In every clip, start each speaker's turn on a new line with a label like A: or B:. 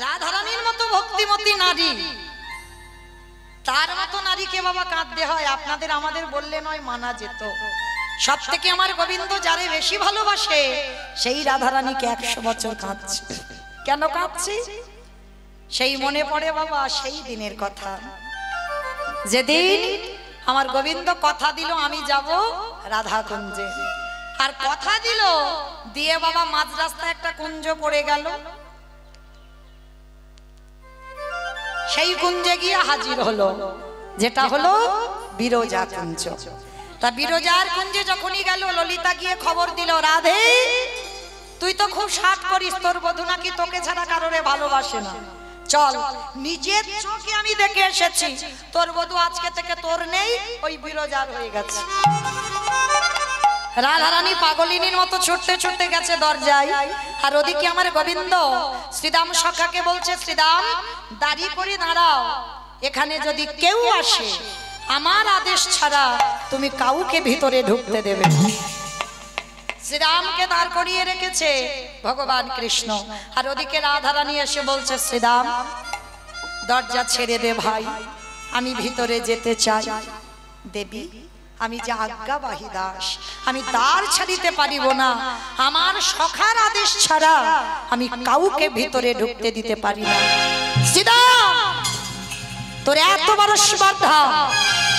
A: রাধারানীর মতো ভক্তিমতী নারী, তার মতো নারীকে বাবা কাঁদতে হয়? আপনাদের আমাদের বললে নয়, মানা যেত। সব থেকে আমার গোবিন্দ যারে বেশি ভালোবাসে সেই রাধারানীকে 100 বছর কাঁদছে। কেন কাঁদছে? সেই মনে পড়ে বাবা সেই দিনের কথা, যেদিন আমার গোবিন্দ কথা দিল আমি যাব রাধা কুঞ্জে। আর কথা দিল দিয়ে বাবা মাঝ রাস্তায় একটা কুঞ্জ পড়ে গেল, সেই কুঞ্জে গিয়ে হাজির হলো, যেটা হলো বিরজা কুঞ্জ। তা বিরজার কুঞ্জে যখনই গেল, ললিতা গিয়ে খবর দিল, রাধে তুই তো খুব সাধ করিস, তোর বধূ নাকি তোকে ছাড়া কারোরে ভালোবাসে না, চল নিজের চোখে আমি দেখে এসেছি, তোর বধূ আজকে থেকে তোর নেই, ওই বিরজার হয়ে গেছে। রাধারানী পাগলিনীর মতো ছুটতে ছুটতে গেছে দরজায়, আর ওদিকে আমার গোবিন্দ শ্রীদাম সখাকে বলছে, শ্রীদাম দাঁড়িয়ে করে দাঁড়াও, এখানে যদি কেউ আসে আমার আদেশ ছাড়া তুমি কাউকে ভিতরে ঢুকতে দেবে না। শ্রীরামকে দাঁড় করিয়ে রেখেছে ভগবান কৃষ্ণ, আর ওদিকে রাধারানী এসে বলছে, শ্রীরাম দরজা ছেড়ে দে ভাই, আমি ভিতরে যেতে চাই। দেবী আমি যে আজ্ঞাবাহী দাস, আমি দ্বার ছাড়িতে পারিব না, আমার সখার আদেশ ছাড়া আমি কাউকে ভিতরে ঢুকতে দিতে পারি না। শ্রীরাম তোর এত বড় স্পর্ধা,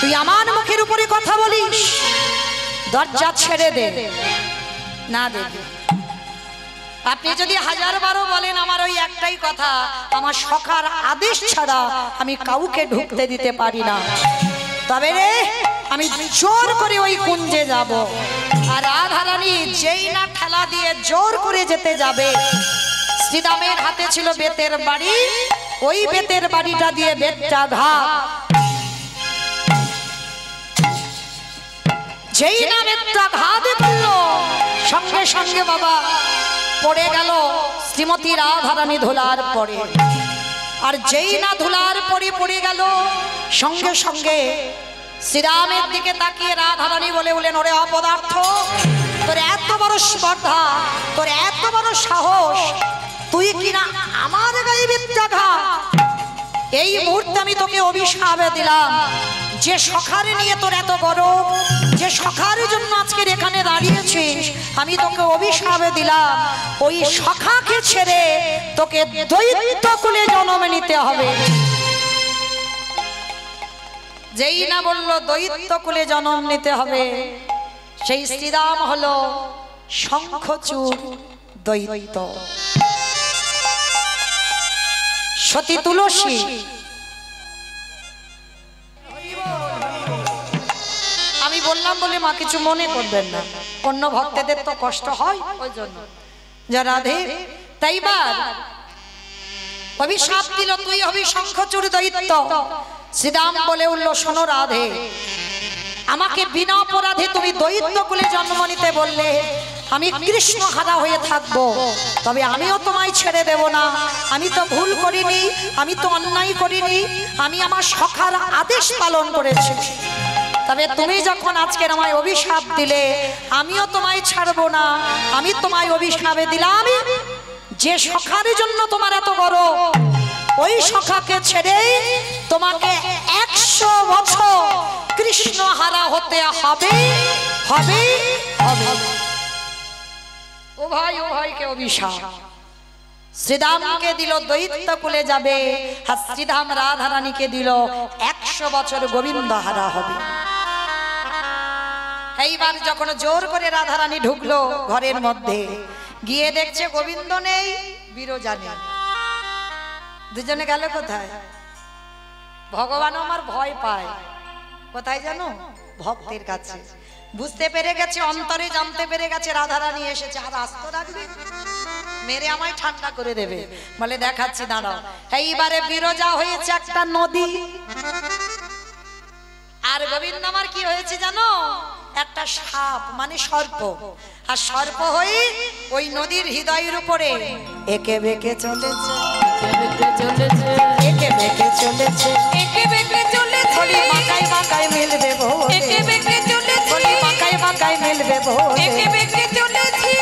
A: তুই আমার মুখের উপরে কথা বলিস, দরজা ছেড়ে দে। না দেবী, আপনি যদি 1000 বলেন আমার ওই একটাই কথা, আমার সখার আদেশ ছাড়া আমি কাউকে ঢুকতে দিতে পারি না, তবে রে আমি জোর করে ওই কুঞ্জে যাব। আর রাধারানী যেই না ঠেলা দিয়ে জোর করে যেতে যাবে, শ্রীরামের হাতে ছিল বেতের বাড়ি, ওই বেতের বাড়িটা দিয়ে বেতটা ঘাত, যেই না বেতটা ঘাতে পড়লো, সঙ্গে সঙ্গে বাবা পড়ে গেল শ্রীমতী রাধারানী ধুলার পরে। আর যেই না ধুলার পরে পড়ে গেল, সঙ্গে সঙ্গে শ্রীরামের দিকে তাকিয়ে রাধারানী বলে উঠলেন, ওরে অপদার্থ, তোর এত বড় স্পর্ধা, তোর এত বড় সাহস, তুই কিনা আমার গায়ে বিদ্যাঘাত। এই মুহূর্তে আমি তোকে অভিশাপ দিলাম, যে সখারে নিয়ে তোর এত গরব, যে সখার জন্য আজকের এখানে দাঁড়িয়েছিস, আমি তোকে অভিশাপ দিলাম, ওই সখাকে ছেড়ে তোকে দৈত্য কুলে জন্ম নিতে হবে। যেই না বলল দৈত্য কুলে জন্ম নিতে হবে, সেই শ্রীরাম হলো শঙ্খচূড় দৈত্য। সতী তুলসী আমি বললাম বলে মা কিছু মনে করবেন না, অন্য ভক্তদের তো কষ্ট হয়, ওই জন্য যারা রাধে। তাইবার অভিশাপ দিল, তুই হবি শঙ্খচূড় দৈত্য। শ্রীরাম বলে উঠল, শোনো রাধে, আমাকে বিনা অপরাধে তুমি দৈত্য কুলে জন্ম নিতে বললে, আমি কৃষ্ণ হারা হয়ে থাকবো, তবে আমিও তোমায় ছেড়ে দেব না। আমি তো ভুল করিনি, আমি তো অন্যায় করিনি, আমি আমার সখার আদেশ পালন করেছি, তবে তুমি যখন আজকের আমায় অভিশাপ দিলে, আমিও তোমায় ছাড়বো না। আমি তোমায় অভিশাপে দিলাম, যে সখার জন্য তোমার এত গরব, ওই সখাকে ছেড়ে তোমাকে 100 বছর কৃষ্ণ হারা হতে হবে হবে হবে। ও ভাই, ও ভাইকে অভিশাপ। শ্রীরামকে দিল দৈত্য কুলে যাবে, আর শ্রীরাম রাধারানীকে দিল 100 বছর গোবিন্দ হারা হবে। এইবার যখন জোর করে রাধারানী ঢুকলো ঘরের মধ্যে, গিয়ে দেখছে গোবিন্দ নেই, বিরজা নেই, দুজনে গেল কোথায়? ভগবান আমার ভয় পায় কোথায় জানো? ভক্তের কাছে। বুঝতে পেরে গেছে, অন্তরে জানতে পেরে গেছে রাধারানী এসেছে, আর আস্ত রাখবে, মেরে আমায় ঠান্ডা করে দেবে, বলে দেখাচ্ছি দাঁড়াও। এইবারে বিরজা হয়েছে একটা নদী, আর গোবিন্দ আমার কি হয়েছে জানো? একটা সাপ, মানে সর্প। আর সর্প হয়ে ওই নদীর হৃদয়ের উপরে একে বেঁকে চলেছে, একে বেঁকে চলেছে, একে বেঁকে চলেছে, বাঁকায় বাঁকায় মিলবে বলে, একে বেঁকে চলেছে, বাঁকায় বাঁকায় মিলবে বলে, একে বেঁকে চলেছে।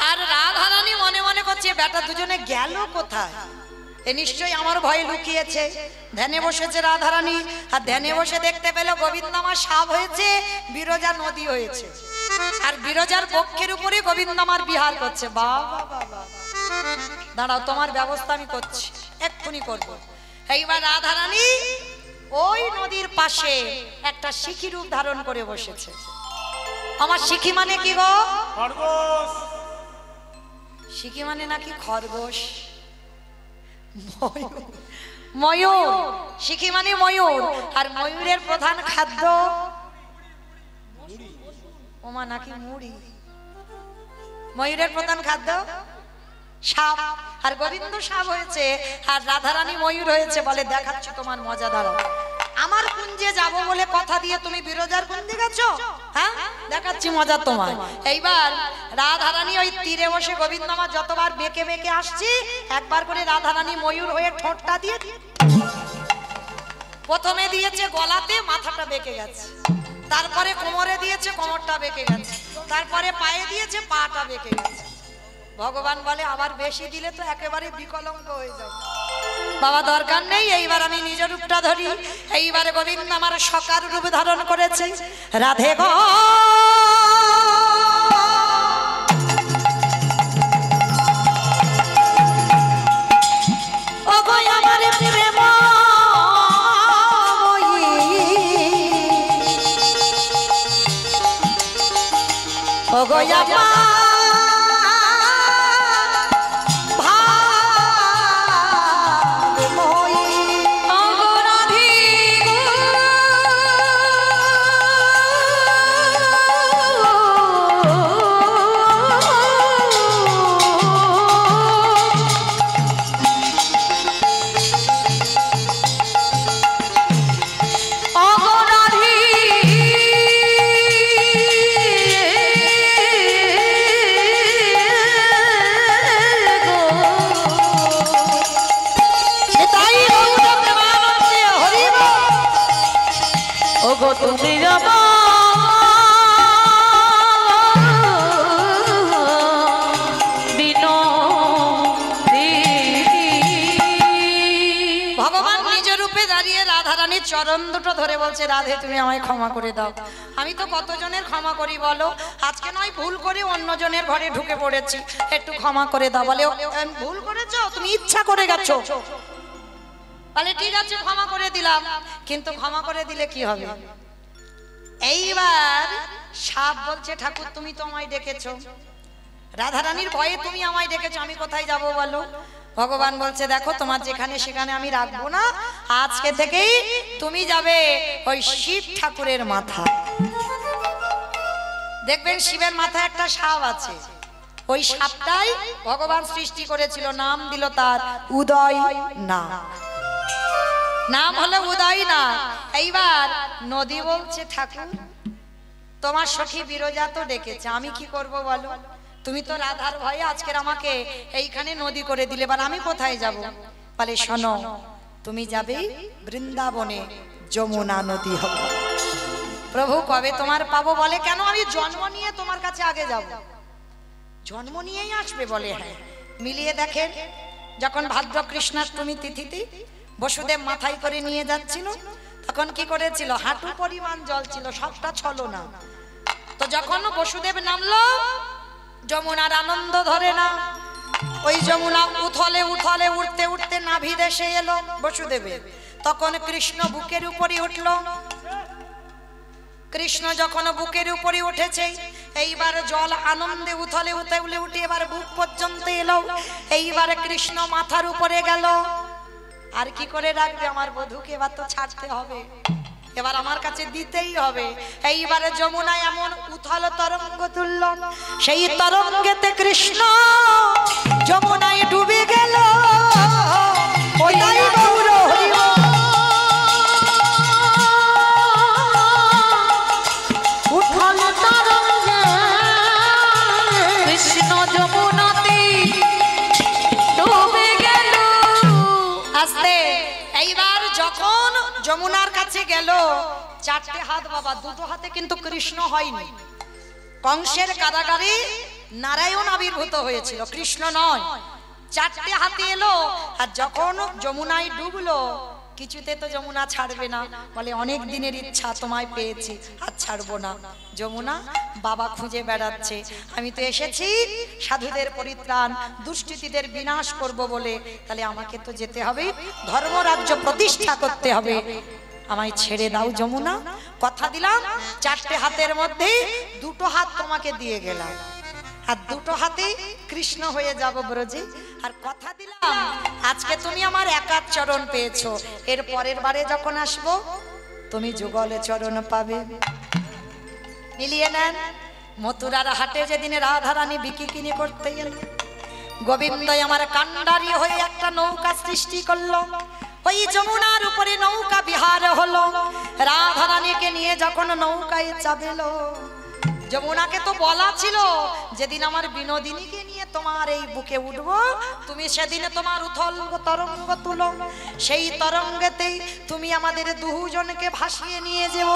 A: আর রাধারানী মনে মনে করছে, বেটা দুজনে গেল কোথায়? এ নিশ্চয়ই আমার ভয়ে লুকিয়েছে। ধ্যানে বসেছে রাধারানী, আর ধ্যানে বসে দেখতে পেল গোবিন্দমা সাপ হয়েছে, বিরজা নদী হয়েছে, আর বিরজার বক্ষের উপরে গোবিন্দমার বিহার করছে। বাবা বাবা, দাঁড়াও, তোমার ব্যবস্থা আমি করছি, এক্ষুনি করব। এইবার রাধারানী ওই নদীর পাশে একটা শিখি রূপ ধারণ করে বসেছে। আমার শিখি মানে কি গো? খরগোশ। শিখি মানে নাকি খরগোশ? ময়ূর। শিখি মানে ময়ূর, আর ময়ূরের প্রধান খাদ্য ওমা নাকি মুড়ি। ময়ূরের প্রধান খাদ্য সাপ, আর গোবিন্দ সাপ হয়েছে, আর রাধারানী ময়ূর হয়েছে। বলে দেখাচ্ছি তোমার মজা, দাঁড়াও। আমার কুঞ্জে যাব বলে কথা দিয়ে তুমি বিরজার কুঞ্জে গেছো? হ্যাঁ, দেখাচ্ছি মজা তোমার। এইবার রাধারানী ওই তীরে বসে গোবিন্দমা যতবার বেঁকে বেঁকে আসছি, একবার করে রাধারানী ময়ূর হয়ে ঠোঁটটা দিয়ে প্রথমে দিয়েছে গলাতে, মাথাটা বেঁকে গেছে, তারপরে কোমরে দিয়েছে, কোমরটা বেঁকে গেছে, তারপরে পায়ে দিয়েছে, পাটা বেঁকে গেছে। ভগবান বলে আবার বেশি দিলে তো একেবারে বিকলঙ্গ হয়ে যাবে। বাবা দরকার নেই, এইবার আমি নিজ রূপটা ধরি। এইবারে গোবিন্দ আমার সকার রূপ ধারণ করেছে। রাধে গো ও গো আমার প্রেম ও গো চরণ দুটো ধরে বলছে রাধে তুমি আমায় ক্ষমা করে দাও। আমি তো কতজনের ক্ষমা করি বলো, আজকে নয় ভুল করে অন্যজনের ঘরে ঢুকে পড়েছি, একটু ক্ষমা করে দাও। বলে ভুল করেছো, তুমি ইচ্ছা করে গেছো। বলে ঠিক আছে ক্ষমা করে দিলাম, কিন্তু ক্ষমা করে দিলে কি হবে? এইবার সাপ বলছে ঠাকুর তুমি তো আমায় ডেকেছো, রাধারানীর ভয়ে তুমি আমায় ডেকেছো, আমি কোথায় যাব বলো? ভগবান বলছে দেখো তোমার যেখানে সেখানে আমি রাখবো না, আজকে থেকেই তুমি যাবে ওই শিব ঠাকুরের মাথা। দেখবেন শিবের মাথায় একটা সাপ আছে, ওই সাপটাই ভগবান সৃষ্টি করেছিল, নাম দিল তার উদয় না, নাম হলো উদয় না। এইবার নদী বলছে ঠাকুর তোমার সখী বিরজা তো ডেকেছে, আমি কি করব বলো? তুমি তো রাধার ভয়ে আজকের আমাকে এইখানে নদী করে দিলে, এবার আমি কোথায় যাব? বলে শোনো তুমি যাবে বৃন্দাবনে, যমুনা নদী হবে। প্রভু কবে তোমার পাবো? বলে কেন আমি জন্ম নিয়ে তোমার কাছে আগে যাব। জন্ম নিয়েই আসবে? বলে হ্যাঁ। মিলিয়ে দেখেন, যখন ভাদ্র কৃষ্ণাষ্টমী তিথিতে বসুদেব মাথায় করে নিয়ে যাচ্ছিল, তখন কি করেছিল? হাঁটু পরিমাণ জল ছিল, সবটা ছলো না। তো যখন বসুদেব নামলো, যমুনার আনন্দ ধরে না, ওই যমুনা উথলে উথলে উঠতে উঠতে নাভি দেশে এলো বসুদেবের। তখন কৃষ্ণ বুকের উপরে উঠলো। কৃষ্ণ যখন বুকের উপরে উঠেছে, এইবার জল আনন্দে উথলে উথলে উঠে এবার বুক পর্যন্ত এলো। এইবার কৃষ্ণ মাথার উপরে গেল। আর কি করে রাখবে আমার বধূকে? এবার তো ছাড়তে হবে, এবার আমার কাছে দিতেই হবে। এইবারে যমুনায় এমন উথল তরঙ্গ তুলল, সেই তরঙ্গেতে কৃষ্ণ যমুনায় ডুবে গেল। ওটাই গৌর হরি উথল তরঙ্গে কৃষ্ণ যমুনাতে ডুবে গেল। আস্তে এইবার যখন যমুনার কাছে গেল, চারটে হাত বাবা, দুটো হাতে কিন্তু কৃষ্ণ হয়নি। কংসের কারাগারে নারায়ণ আবির্ভূত হয়েছিল, কৃষ্ণ নয়। চারটে হাতি এলো, আর যখন যমুনায় ডুবলো কিছুতে তো যমুনা ছাড়বে না, বলে অনেক দিনের ইচ্ছা তোমায় পেয়েছি আর ছাড়বো না। যমুনা বাবা খুঁজে বেড়াচ্ছে, আমি তো এসেছি সাধুদের পরিত্রাণ দুষ্কৃতীদের বিনাশ করব বলে, তাহলে আমাকে তো যেতে হবে, ধর্মরাজ্য প্রতিষ্ঠা করতে হবে, আমায় ছেড়ে দাও যমুনা। কথা দিলাম চারটে হাতের মধ্যে দুটো হাত তোমাকে দিয়ে গেলাম, আর দুটো হাতে কৃষ্ণ হয়ে যাব ব্রজে। আর কথা দিলাম আজকে তুমি আমার একার চরণ পেয়েছো, এর পরের বারে যখন আসবো তুমি যুগলে চরণ পাবে। মিলিয়ে নেন। মথুরার হাটে যেদিন রাধারানী বিকিকিনি করতে গেল, গোবিন্দ আমার কান্ডারি হয়ে একটা নৌকা সৃষ্টি করলো, ওই যমুনার উপরে নৌকা বিহার হলো। রাধারানীকে নিয়ে যখন নৌকায় চাপেলো, যমুনাকে তো বলা ছিল যেদিন আমার বিনোদিনীকে নিয়ে তোমার এই বুকে উঠবো তুমি সেদিনে তোমার উথল তরঙ্গ তুলো, সেই তরঙ্গেতেই তুমি আমাদের দুজনকে ভাসিয়ে নিয়ে যেও,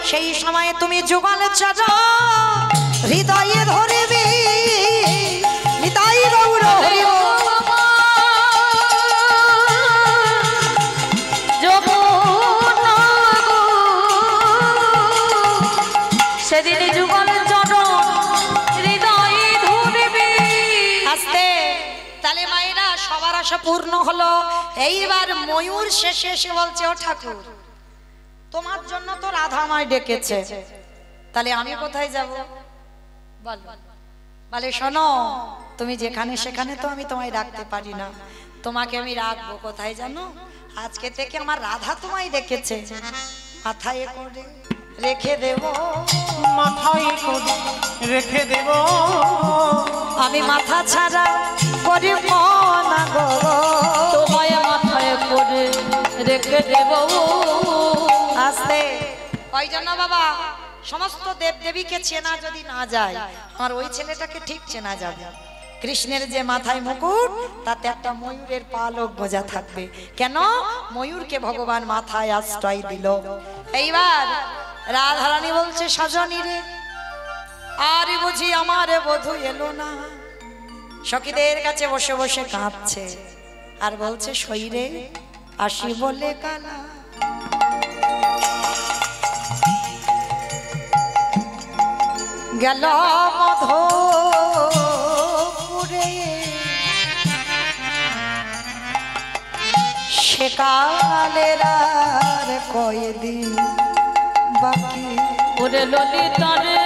A: সেই সময়ে তুমি যুগল চরণ হৃদয়ে ধরবে, নিতাই গৌর হরি
B: সেদিন যুগল চরণ হৃদয়ে ধরবে।
A: আস্তে তাহলে মায়েরা সবার আশা পূর্ণ হলো। এইবার ময়ূর শেষে এসে বলছে, ও ঠাকুর তোমার জন্য তো রাধা আমায় ডেকেছে, তাহলে আমি কোথায় যাব? বলে শোনো, তুমি যেখানে সেখানে তো আমি তোমায় রাখতে পারি না, তোমাকে আমি রাখবো কোথায় জানো? আজকে থেকে আমার রাধা তোমায় ডেকেছে, মাথায় করে রেখে দেব,
C: মাথায় করে রেখে দেব,
A: আমি মাথা ছাড়া করিব না গো,
B: তোমায় মাথায় করে রেখে দেব।
A: আস্তে ওই জন্য বাবা সমস্ত দেব দেবীকে চেনা যদি না যায়, আমার ওই ছেলেটাকে ঠিক চেনা যাবে। কৃষ্ণের যে মাথায় মুকুট তাতে একটা ময়ূরের পালক গোজা থাকবে, কেন? ময়ূরকে ভগবান মাথায় আশ্রয় দিল। এইবার রাধারানী বলছে, সজনী রে আর বুঝি আমার বধূ এলো না। সখীদের কাছে বসে বসে কাঁদছে আর বলছে, শরীরে আসি বলে কালা, গেল মধুপুরে সেকালের আর কয়দিন বাকি,
B: ওরে ললিতারে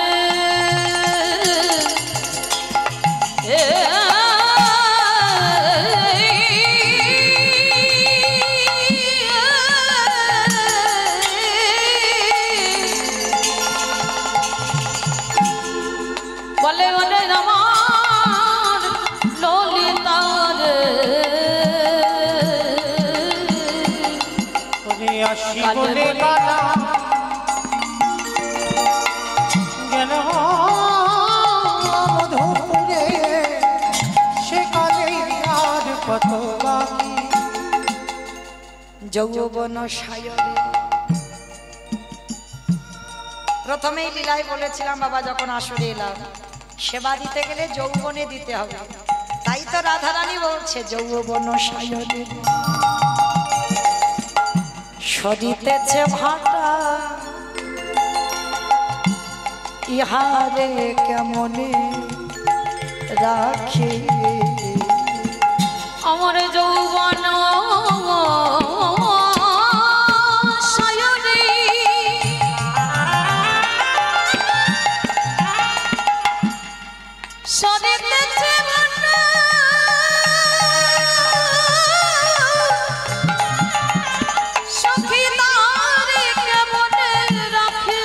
B: বলে বলে আমার ললিতারে
C: ওরে আসি বলে কালা, গেল মধুপুরে সেকালে আর কত বাকি,
A: যৌবন সায়রে। প্রথমেই লীলায় বলেছিলাম বাবা, যখন আসরে এলাম সেবা দিতে গেলে যৌবনে দিতে হবে, তাই তো রাধারানী বলছে যৌবন সায়রে সরিতেছে ভাটা, ইহারে কেমনে রাখে
B: আমার যৌবন সায়রে সরিতেছে ভাটা, সখী তারে কেমনে রাখে,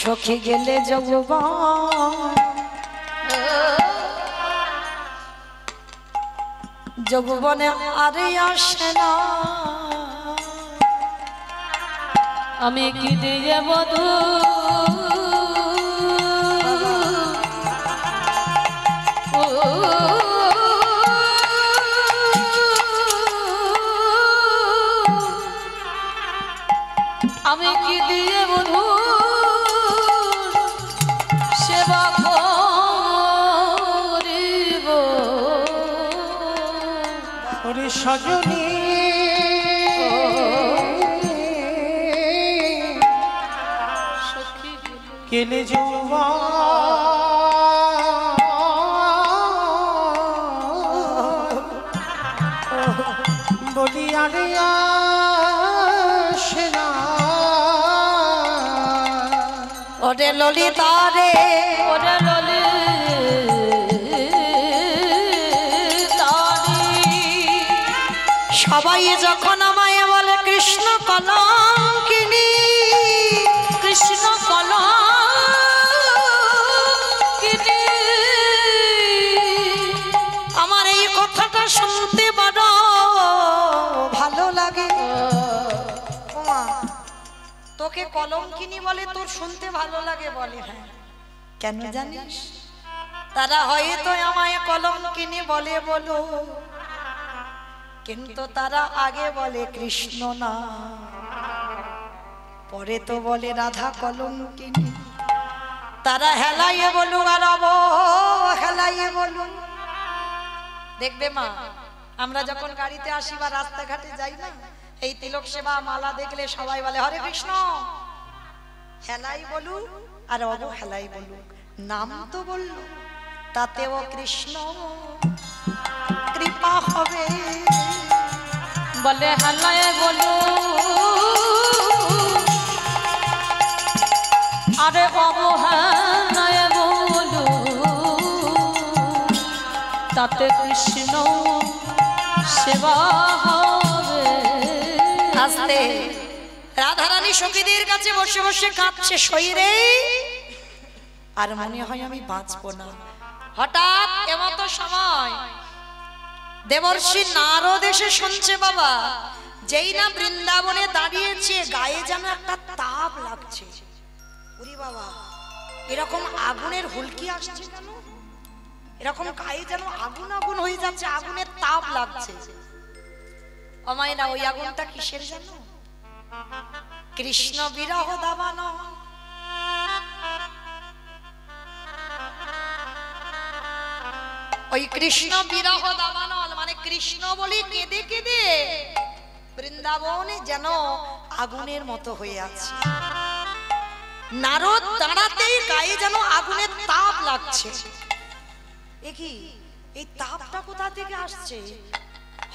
A: সখী গেলে যৌবন, যৌবনে আরে আসে না,
B: আমি কি দিয়ে বধূ আমি কি দিয়ে বধূ সেবা করিব,
C: ওরে সজনী কেলে যৌবা বলি আরে আসে না
A: ওরে ললিতা রে
B: ওরে
A: সবাই যখন আমায় বলে কৃষ্ণ কলঙ্কিনী
B: কৃষ্ণ কলঙ্কিনী
A: আমার এই কথাটা শুনতে বড় ভালো লাগে। ওমা, তোকে কলঙ্কিনী বলে তোর শুনতে ভালো লাগে? বলে হ্যাঁ। কেন জানিস? তারা হয়তো আমায় কলঙ্কিনী বলে বলো, কিন্তু তারা আগে বলে কৃষ্ণ না, পরে তো বলে রাধা কলঙ্কিনী। তারা হেলাইয়ে বলুক আর হেলাইয়ে বলুক। দেখবে মা, আমরা যখন গাড়িতে আসি বা রাস্তাঘাটে যাই না, এই তিলক সেবা মালা দেখলে সবাই বলে হরে কৃষ্ণ। হেলাই বলুক আর হেলাই বলুক, নাম তো বলল, তাতেও কৃষ্ণ কৃপা হবে।
B: বলে হালায় বলো আরে অবহেলায় বলো, তাতে কৃষ্ণ সেবা হবে।
A: আস্তে রাধারানী সখীদের কাছে বসে বসে কাঁদছে শরীরে, আর মনে হয় আমি বাঁচবো না। হঠাৎ এমত সময় দেবর্ষি নারদ এসে শুনছে, বাবা যেই না বৃন্দাবনে দাঁড়িয়েছে গায়ে যেন একটা তাপ লাগছে। ওরে বাবা, এরকম আগুনের হুলকি আসছে কেন? এরকম গায়ে যেন আগুন আগুন হয়ে যাচ্ছে, আগুনের তাপ লাগছে। অমায়না, ওই আগুনটা কিসের জানো? কৃষ্ণ বিরহ দাবান। ওই কৃষ্ণ বিরহ দাবানল মানে কৃষ্ণ বলি কেঁদে কেঁদে বৃন্দাবনে যেন আগুনের মতো হয়ে আছে। নারদ দাঁড়াতেই গায়ে যেন আগুনের তাপ লাগছে। একই এই তাপটা কোথা থেকে আসছে?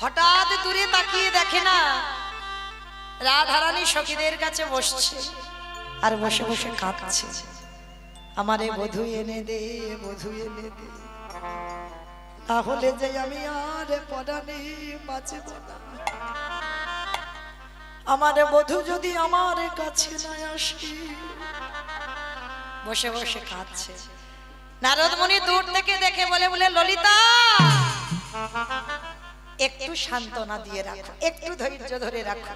A: হঠাৎ দূরে তাকিয়ে দেখে না রাধারানী সখীদের কাছে বসছে, আর বসে বসে কাঁদছে। আমারে বধূ এনে দে, বধূ এনে দে, তাহলে যে আমি আর পরাণে বাঁচব না। আমারে বধূ যদি আমার কাছে না আসে। বসে বসে কাঁদছে। নারদ মুনি দূর থেকে দেখে বলে বলে ললিতা, একটু সান্ত্বনা দিয়ে রাখো, একটু ধৈর্য ধরে রাখো।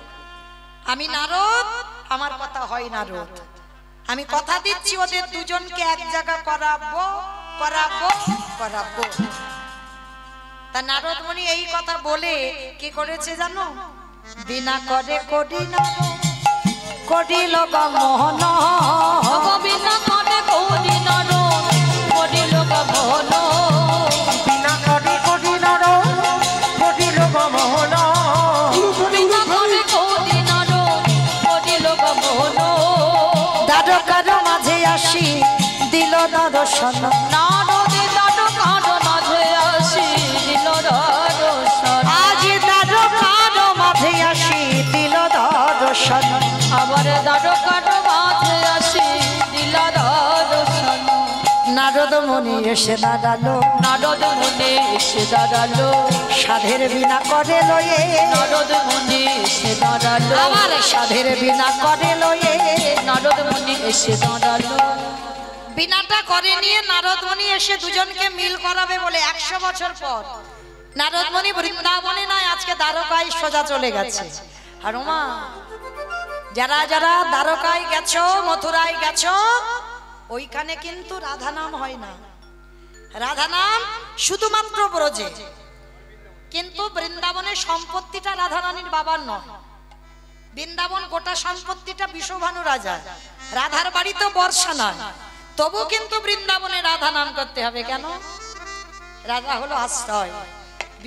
A: আমি নারদ, আমার কথা হয় নারদ। আমি কথা দিচ্ছি ওদের দুজনকে এক জায়গা করাবো করাবো করাবো। তা নারদ মুনি এই কথা বলে কি করেছে জানো? বিনা করে করি না করিল মোহন,
B: বিনা করে করি নর করিল মোহন,
C: বিনা করি করি নর করিল মোহন,
B: বিনা করে করি নর করিল মোহন।
A: দ্বারকার মাঝে আসি দিল দর্শন,
B: নারদে দ্বারকার মাঝে আসি দিল দর্শন,
A: আজ দ্বারকার মাঝে আসি দিল দর্শন।
B: আবার দ্বারকার মাঝে আসি দিল দর্শন।
A: নারদ মুনি এসে দাঁড়ালো,
B: নারদ মুনি এসে দাঁড়ালো,
A: সাধের বিনা করে লয়ে,
B: নারদ মুনি এসে দাঁড়ালো,
A: আমার সাধের বিনা করে লয়ে।
B: নারদ মুনি এসে দাঁড়ালো,
A: বিনাটা করে নিয়ে নারদ মুনি এসে দুজনকে মিল করাবে বলে 100 বছর পর নারদ মুনি বৃন্দাবনে নয়, আজকে দ্বারকায় সোজা চলে গেছে। আর ওমা, যারা যারা দ্বারকায় গেছো, মথুরায় গেছো, ওইখানে কিন্তু রাধা নাম হয় না। রাধা নাম শুধুমাত্র ব্রজে, কিন্তু বৃন্দাবনের সম্পত্তিটা রাধা রানীর বাবার নয়। বৃন্দাবন গোটা সম্পত্তিটা বিশ্বভানু রাজা, রাধার বাড়ি তো বর্ষা নয়, তবু কিন্তু বৃন্দাবনে রাধা নাম করতে হবে। কেন? রাধা হলো আশ্রয়,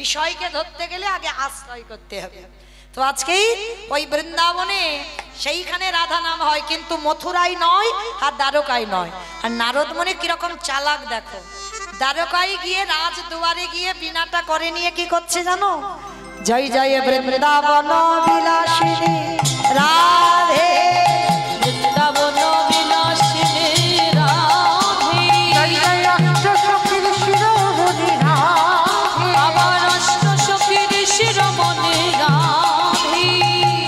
A: বিষয়কে ধরতে গেলে আগে আশ্রয় করতে হবে। তো আজকেই ওই বৃন্দাবনে সেইখানে রাধা নাম হয়, কিন্তু মথুরায় নয় আর দ্বারকায় নয়। আর নারদ মুনি কিরকম চালাক দেখো, দ্বারকায় গিয়ে রাজদুয়ারে গিয়ে বিনাটা করে নিয়ে কি করছে জানো? জয় জয় বৃন্দাবন বিলাসিনী রাধে,
B: বৃন্দাবন বিলাসিনী রাধে,
C: জয় জয় অষ্টসখীর শিরোমণি রাধে,
B: আমার অষ্ট সখীর শিরোমণি রাধে,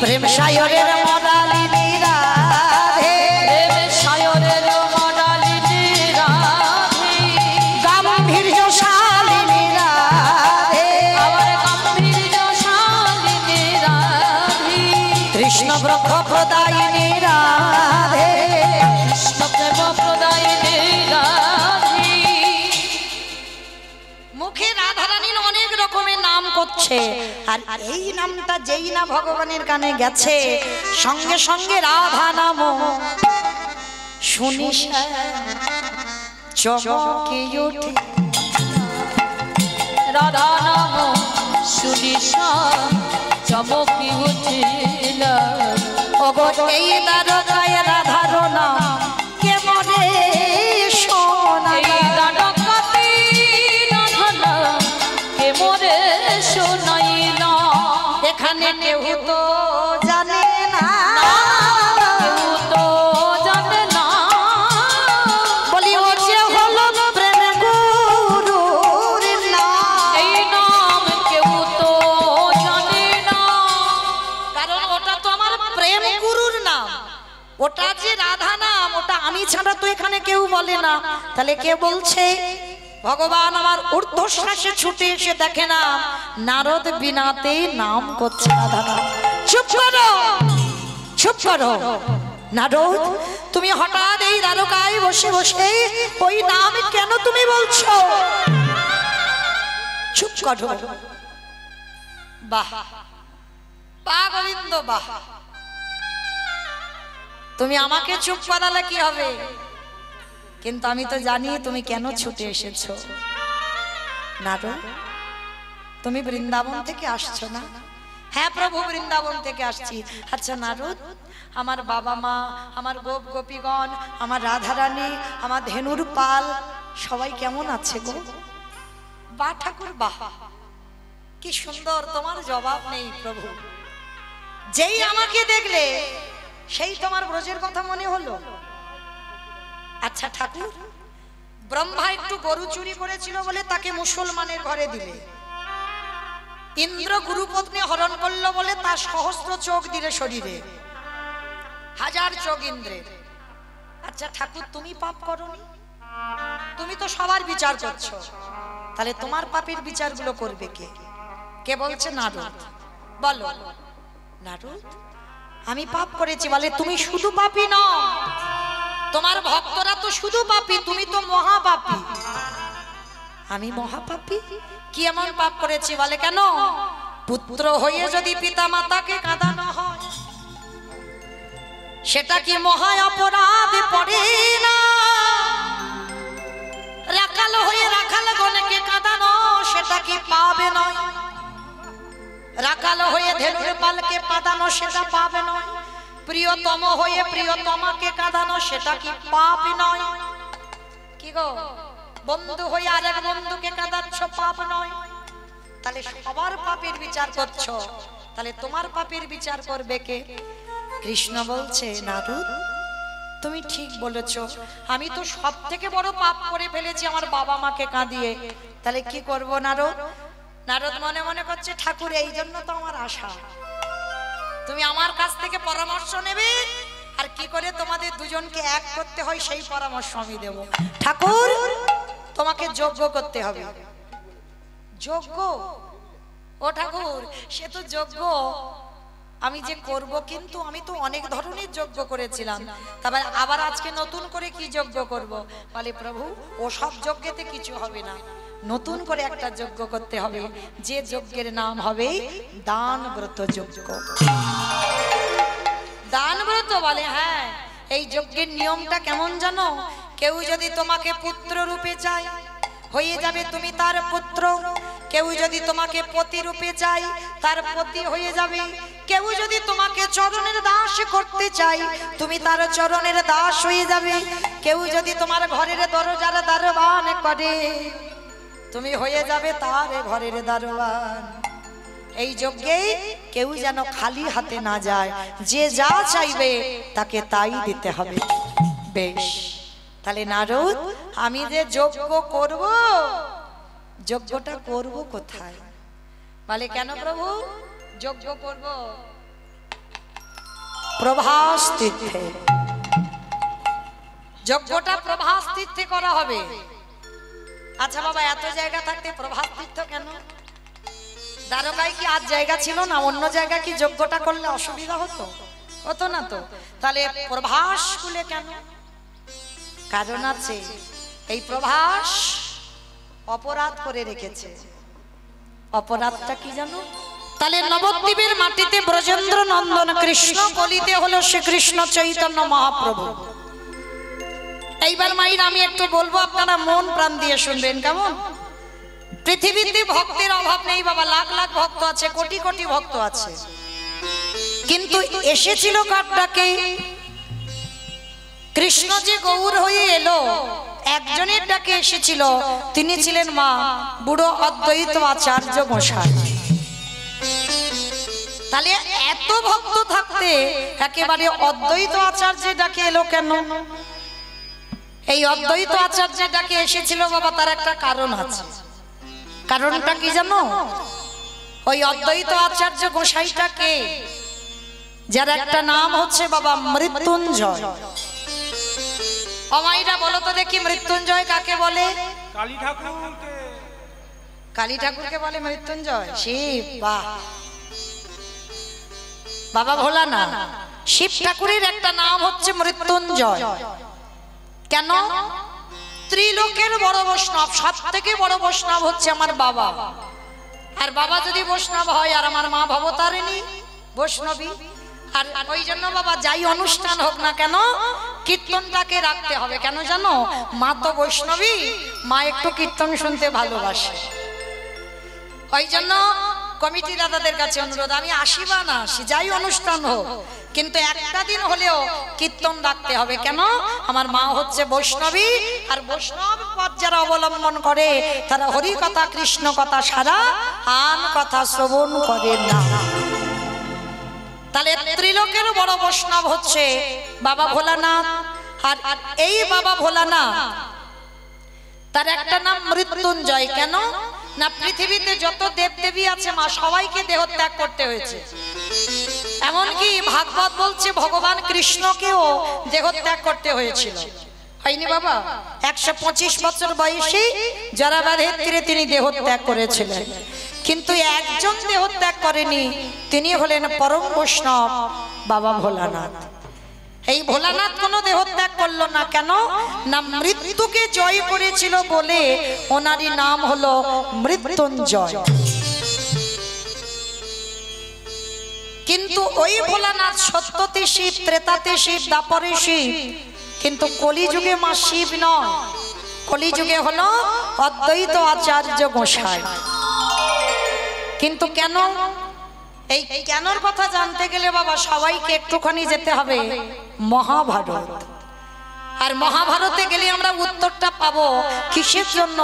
A: প্রেম সায়রের মদালিনী রাধে,
B: প্রেম সায়রের মডালিনী রাধে,
A: গাম্ভীর্যশালিনী রাধে,
B: আমার গাম্ভীর্যশালিনী রাধে,
A: কৃষ্ণ বৃক্ষ প্রদায়িনী রাধে।
B: কৃষ্ণ প্রেম প্রদায়িনী রাধে।
A: মুখে রাধারানীর অনেক রকমের নাম করছে, আর এই নামটা যেই না ভগবানের কানে গেছে, সঙ্গে সঙ্গে রাধা নাম শুনিস চমকে উঠে।
B: রাধা নাম শুনি চমকি উঠিল,
A: ওগো এই দ্বারকায় রাধার নাম কেমনে শোনা
B: এই দ্বারকাতে রাধা নাম কেমনে শোনাইল,
A: এখানে কেউ তো জানে না,
B: কেউ তো জানে না,
A: বলি ও যে হলো প্রেম গুরুর নাম।
B: এই নাম কেউ তো জানে না,
A: কারণ ওটা তো আমার প্রেম গুরুর নাম, ওটা যে রাধা নাম, ওটা আমি ছাড়া তো এখানে কেউ বলে না। তাহলে কে বলছে? ভগবান আমার ঊর্ধ্বশ্বাসে ছুটে এসে দেখে না নারদ বিনাতে নাম করছে রাধা নাম। চুপ করো, চুপ করো নারদ, তুমি হঠাৎ এই দ্বারকায় বসে বসে ওই নাম কেন তুমি বলছো? চুপ করো। বাহ বাহ গোবিন্দ বাহ, তুমি আমাকে চুপ করালে কি হবে? কিন্তু আমি তো জানি তুমি কেন ছুটে এসেছো। নারদ, তুমি বৃন্দাবন থেকে আসছো না? হ্যাঁ প্রভু, বৃন্দাবন থেকে আসছি। আচ্ছা নারদ, আমার বাবা মা, আমার গোপ গোপীগণ, আমার রাধারানী, আমার ধেনুর পাল সবাই কেমন আছে গো? বা ঠাকুর বাহ, কি সুন্দর, তোমার জবাব নেই প্রভু। যেই আমাকে দেখলে সেই তোমার ব্রজের কথা মনে হলো। আচ্ছা ঠাকুর, ব্রহ্মা একটু গরু চুরি করেছিল বলে তাকে মুসলমানের ঘরে দিলে, ইন্দ্র গুরুপত্নী হরণ করলো বলে তার সহস্র চোখ দিলে শরীরে, হাজার চোখ ইন্দ্রের। আচ্ছা ঠাকুর, তুমি পাপ করোনি? তুমি তো সবার বিচার করছো, তাহলে তোমার পাপের বিচারগুলো করবে কে? কে বলছে? নারদ। বলো নারদ, আমি পাপ করেছি বলে? তুমি শুধু পাপী নও, তোমার ভক্তরা তো শুধু পাপী, তুমি তো মহাপাপী। আমি মহাপাপী? কি এমন পাপ করেছি বলে? কেন? পুত্র হয়ে যদি পিতা মাতাকে কাঁদানো হয় সেটা কি মহা অপরাধ পড়ে না? রাখাল হয়ে রাখাল গণকে কাঁদানো সেটা কি পাবে নয়? রাখাল হয়ে ধেনুর পালকে কাঁদানো সেটা পাবে নয়? প্রিয়তম হয়ে প্রিয়তমাকে কাঁদানো সেটা কি পাপ নয়? কি গো, বন্ধু হয়ে আরেক বন্ধুকে কাঁদাচ্ছ, পাপ নয়? তাহলে সবার পাপের বিচার করছো, তাহলে তোমার পাপের বিচার করবে কে? কৃষ্ণ বলছে নারদ, তুমি ঠিক বলেছো, আমি তো সব থেকে বড় পাপ করে ফেলেছি আমার বাবা মাকে কাঁদিয়ে। তাহলে কি করব নারদ? নারদ মনে মনে করছে ঠাকুর, এই জন্য তো আমার আশা, তুমি আমার কাছ থেকে পরামর্শ নেবে, আর কি করে তোমাদের দুজনকে এক করতে হয় সেই পরামর্শ আমি দেব। ঠাকুর, তোমাকে যজ্ঞ করতে হবে। যজ্ঞ? ও ঠাকুর, সে তো যজ্ঞ আমি যে করব, কিন্তু আমি তো অনেক ধরনের যজ্ঞ করেছিলাম, তারপর আবার আজকে নতুন করে কি যজ্ঞ করব? বলে প্রভু, ও সব যজ্ঞেতে কিছু হবে না, নতুন করে একটা যজ্ঞ করতে হবে, যে যজ্ঞের নাম হবে দান ব্রত যজ্ঞ। দান ব্রত? বলে হ্যাঁ। এই যজ্ঞের নিয়মটা কেমন জানো? কেউ যদি তোমাকে পুত্র রূপে চায়, হয়ে যাবে তুমি তার পুত্র। কেউ যদি তোমাকে পতি রূপে চাই তার পতি হয়ে যাবে, কেউ যদি তোমাকে চরণের দাস করতে চাই তুমি তার চরণের দাস হয়ে যাবে, কেউ যদি তোমার ঘরের দরজার দারোয়ান করে তুমি হয়ে যাবে তার ঘরের দারোয়ান। এই যজ্ঞে কেউ যেন খালি হাতে না যায়, যে যা চাইবে তাকে তাই দিতে হবে। বেশ, তাহলে নারদ আমি যে যজ্ঞ করব, যজ্ঞটা করব কোথায়? বলে কেন প্রভু যজ্ঞ করব? প্রভাস তীর্থে। যজ্ঞটা প্রভাস তীর্থে করা হবে। আচ্ছা বাবা, এত জায়গা থাকতে প্রভাস তীর্থ কেন? দ্বারকায় কি আর জায়গা ছিল না? অন্য জায়গা কি যজ্ঞটা করলে অসুবিধা হতো? হতো না তো। তাহলে প্রভাস কুলে কেন? কারণ আছে, এই প্রভাস অপরাধ করে রেখেছে। অপরাধটা কি জানো? তাহলে নবদ্বীপের মাটিতে ব্রজেন্দ্র নন্দন কৃষ্ণ, কলিতে হলো শ্রীকৃষ্ণ চৈতন্য মহাপ্রভু। এইবার মাইর আমি একটু বলবো, আপনারা মন প্রাণ দিয়ে শুনবেন কেমন? পৃথিবীতে ভক্তের অভাব নেই বাবা, লাখ লাখ ভক্ত আছে, কোটি কোটি ভক্ত আছে, কিন্তু এসেছিল কার ডাকে? কৃষ্ণ যে গৌর হয়ে এলো একজনের ডাকে এসেছিল, তিনি ছিলেন মা বুড়ো অদ্বৈত আচার্য গোসাই। তাহলে এত ভক্ত থাকতে একেবারে অদ্বৈত আচার্যের ডাকে এলো কেন? এই অদ্বৈত আচার্যের ডাকে এসেছিল বাবা, তার একটা কারণ আছে। কারণটা কি জানো? ওই অদ্বৈত আচার্য গোসাইটাকে, যার একটা নাম হচ্ছে বাবা মৃত্যুঞ্জয়। অমাইরা বলো তো দেখি, মৃত্যুঞ্জয় কাকে বলে?
D: কালী ঠাকুরকে।
A: কালী ঠাকুরকে বলে মৃত্যুঞ্জয়? শিব। বাহ, বাবা ভোলানাথ। শিব ঠাকুরের একটা নাম হচ্ছে মৃত্যুঞ্জয়। কেন? ত্রিলোকের বড় বৈষ্ণব, সব থেকে বড় বৈষ্ণব হচ্ছে আমার বাবা। আর বাবা যদি বৈষ্ণব হয়, আর আমার মা ভবতারিণী বৈষ্ণবী, আর ওই জন্য বাবা যাই অনুষ্ঠান হোক না কেন কীর্তনটাকে রাখতে হবে। কেন জানো? মা তো বৈষ্ণবী, মা একটু কীর্তন শুনতে ভালোবাসে। ওই জন্য কমিটি দাদাদের কাছে অনুরোধ, আমি আসি বা না আসি, যাই অনুষ্ঠান হোক, কিন্তু একটা দিন হলেও কীর্তন রাখতে হবে। কেন? আমার মা হচ্ছে বৈষ্ণবী, আর বৈষ্ণব পথ যারা অবলম্বন করে তারা হরি কথা কৃষ্ণ কথা সারা আন কথা শ্রবণ করে না। তাহলে ত্রিলোকের বড় বৈষ্ণব হচ্ছে বাবা ভোলানাথ। আর এই বাবা ভোলানাথ তার একটা নাম মৃত্যুঞ্জয়। কেন না? পৃথিবীতে যত দেবদেবী আছে মা সবাইকে দেহ ত্যাগ করতে হয়েছে। এমনকি ভাগবত বলছে ভগবান কৃষ্ণকেও দেহ ত্যাগ করতে হয়েছিল। হয়নি বাবা? 125 বছর বয়সে জরাবাধের তীরে তিনি দেহ ত্যাগ করেছিলেন, কিন্তু একজন দেহ ত্যাগ করেনি, তিনি হলেন পরম বৈষ্ণব বাবা ভোলানাথ। এই ভোলানাথ কোনো দেহ ত্যাগ করলো না। কেন না? মৃত্যুকে জয় করেছিল বলে ওনারই নাম হলো মৃত্যুঞ্জয়। কিন্তু ওই ভোলানাথ সত্যতে শিব, ত্রেতাতে শিব, দ্বাপরে শিব, কিন্তু কলিযুগে মা শিব নয়, কলিযুগে হলো অদ্বৈত আচার্য গোসাই। কিন্তু কেন? এই কেনর কথা জানতে গেলে বাবা সবাইকে একটুখানি যেতে হবে মহাভারত। আর মহাভারতে গেলে আমরা উত্তরটা পাবো কিসের জন্য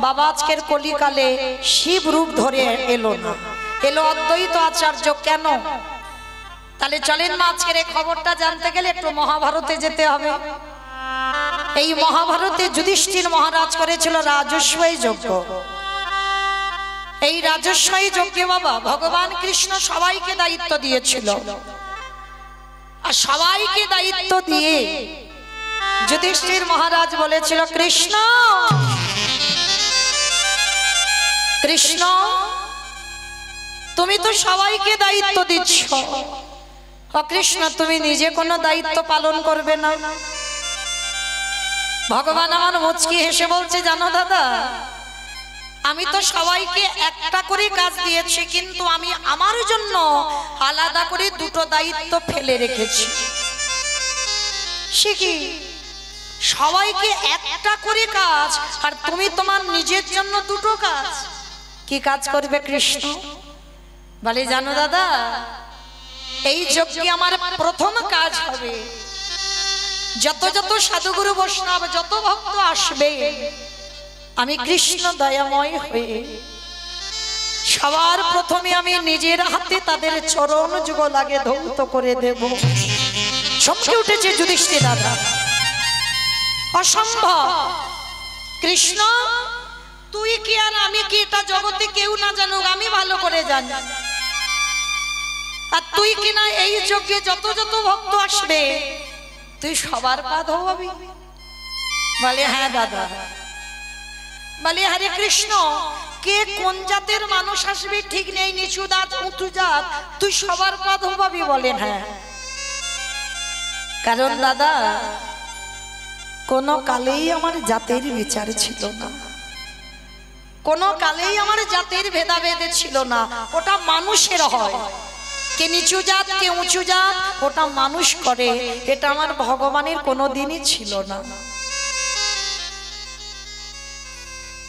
A: বাবা আজকের কলিকালে শিব রূপ ধরে এলো না, এলো অদ্বৈত আচার্য কেন? তাহলে চলেন মা, আজকের এই খবরটা জানতে গেলে একটু মহাভারতে যেতে হবে। এই মহাভারতে যুধিষ্ঠির মহারাজ করেছিল রাজস্বই যজ্ঞ। এই রাজস্বই যজ্ঞে বাবা ভগবান কৃষ্ণ সবাইকে দায়িত্ব দিয়েছিল, আর সবাইকে দায়িত্ব দিয়ে যুধিষ্ঠির মহারাজ বলেছিল, কৃষ্ণ কৃষ্ণ তুমি তো সবাইকে দায়িত্ব দিচ্ছ, কৃষ্ণ তুমি নিজে কোনো দায়িত্ব পালন করবে না? ভগবান আমার মুচকি হেসে বলছে, জানো দাদা, আমি তো সবাইকে একটা করে কাজ দিয়েছি, কিন্তু আমি আমার জন্য আলাদা করে দুটো দায়িত্ব ফেলে রেখেছি। সে কি? সবাইকে একটা করে কাজ, আর তুমি তোমার নিজের জন্য দুটো কাজ? কি কাজ করবে কৃষ্ণ? বলে জানো দাদা, এই যজ্ঞে আমার প্রথম কাজ হবে, যত যত সাধুগুরু বৈষ্ণব যত ভক্ত আসবে, আমি কৃষ্ণ দয়াময় হয়ে সবার প্রথমে আমি নিজের হাতে তাদের চরণ যুগল আগে ধৌত করে দেব। চমকে উঠেছে যুধিষ্ঠির দাদা, অসম্ভব। কৃষ্ণ তুই কি আর আমি কি এটা জগতে কেউ না জানুক, আমি ভালো করে জানি। আর তুই কি না এই যজ্ঞে যত যত ভক্ত আসবে তুই সবার পা ধোয়াবি? বলে হ্যাঁ দাদা। বলে হরে কৃষ্ণ, কে কোন জাতের মানুষ আসবে ঠিক নেই, নিচু জাত উঁচু জাত, তুই সবার পা ধোয়াবি? বলেন হ্যাঁ। কারণ দাদা কোন কালেই আমার জাতের বিচার ছিল না, কোন কালেই আমার জাতের ভেদাভেদ ছিল না। ওটা মানুষের হয়, কে নিচু জাত কে উঁচু জাত ওটা মানুষ করে, এটা আমার ভগবানের কোনোদিনই ছিল না।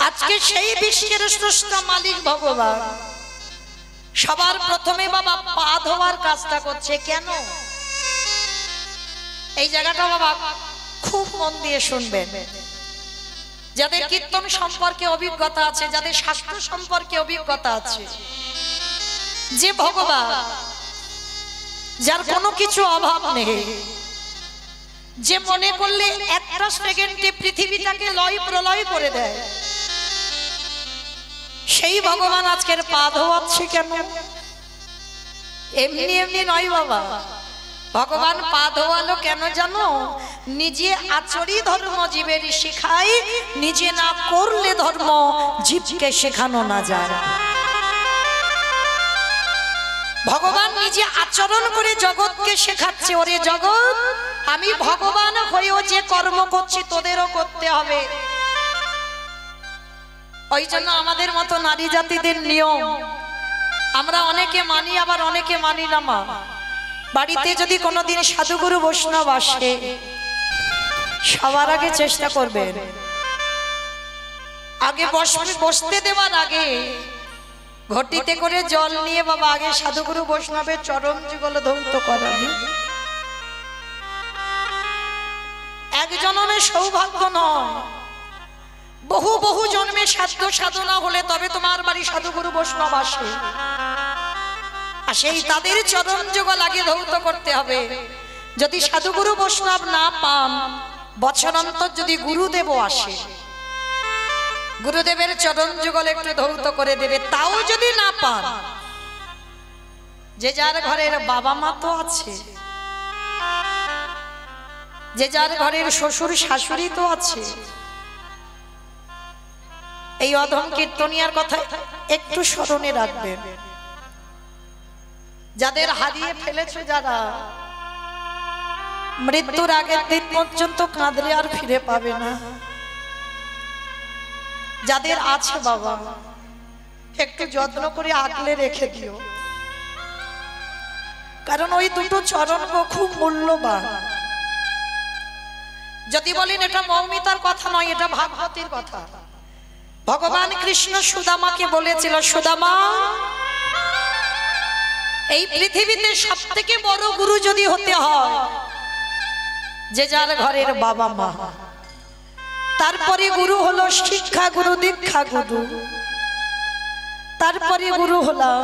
A: আজকে সেই বিশ্বের স্রষ্টা মালিক ভগবান সবার প্রথমে বাবা পা ধোয়ার কাজটা করছে। কেন? এই জায়গাটা বাবা খুব মন দিয়ে শুনবেন। যাদের কীর্তন সম্পর্কে অভিজ্ঞতা আছে, যাদের শাস্ত্র সম্পর্কে অভিজ্ঞতা আছে, যে ভগবান যার কোনো কিছু অভাব নেই, যে মনে করলে একটা সেকেন্ডে পৃথিবীটাকে লয় প্রলয় করে দেয়, সেই ভগবান আজকের পা ধোয়াচ্ছে কেন? এমনি এমনি নয় বাবা। ভগবান পা ধোয়ালো কেন জানো? নিজে আচরি ধর্ম জীবের শেখায়, নিজে না করলে ধর্ম জীবকে শেখানো না যায়। ভগবান নিজে আচরণ করে জগৎকে শেখাচ্ছে, ওরে জগৎ আমি ভগবান হয়েও যে কর্ম করছি তোদেরও করতে হবে। ওই জন্য আমাদের মতো নারী জাতিদের নিয়ম আমরা অনেকে মানি, আবার অনেকে মানি না। মা বাড়িতে যদি কোনোদিন সাধুগুরু বৈষ্ণব আসে, সবার আগে চেষ্টা করবেন আগে বসতে দেওয়ার আগে ঘটিতে করে জল নিয়ে বাবা আগে সাধুগুরু বৈষ্ণবের চরণ যুগল ধৌত করাবে। এক জন্মের সৌভাগ্য নয়, বহু বহু জন্মে সাধ্য সাধনা হলে তবে তোমার বাড়ি সাধুগুরু বৈষ্ণব আসে। আর সেই তাদের চরণ যুগল আগে ধৌত করতে হবে। যদি সাধুগুরু বৈষ্ণব না পান, বছর অন্তর যদি গুরুদেব আসে, গুরুদেবের চরণ যুগল একটু ধৌত করে দেবে। তাও যদি না পান, যে যার ঘরের বাবা মা তো আছে, যে যার ঘরের শ্বশুর শাশুড়ি তো আছে। এই অধম কীর্তনিয়ার কথা একটু স্মরণে রাখবেন। যাদের হারিয়ে ফেলেছে, যারা মৃত্যুর আগের দিন পর্যন্ত কাঁদলে আর ফিরে পাবে না, যাদের আছে বাবা একটু যত্ন করে আগলে রেখে দিও। কারণ ওই দুটো চরণ খুব মূল্যবান। যদি বলেন এটা মৌমিতার কথা নয়, এটা ভাগবতের কথা। ভগবান কৃষ্ণ সুদামাকে বলেছিল, সুদামা এই পৃথিবীতে সব থেকে বড় গুরু যদি হতে হয়, যে যার ঘরের বাবা মা। তারপরে গুরু হলো শিক্ষা গুরু, দীক্ষা গুরু। তারপরে গুরু হলাম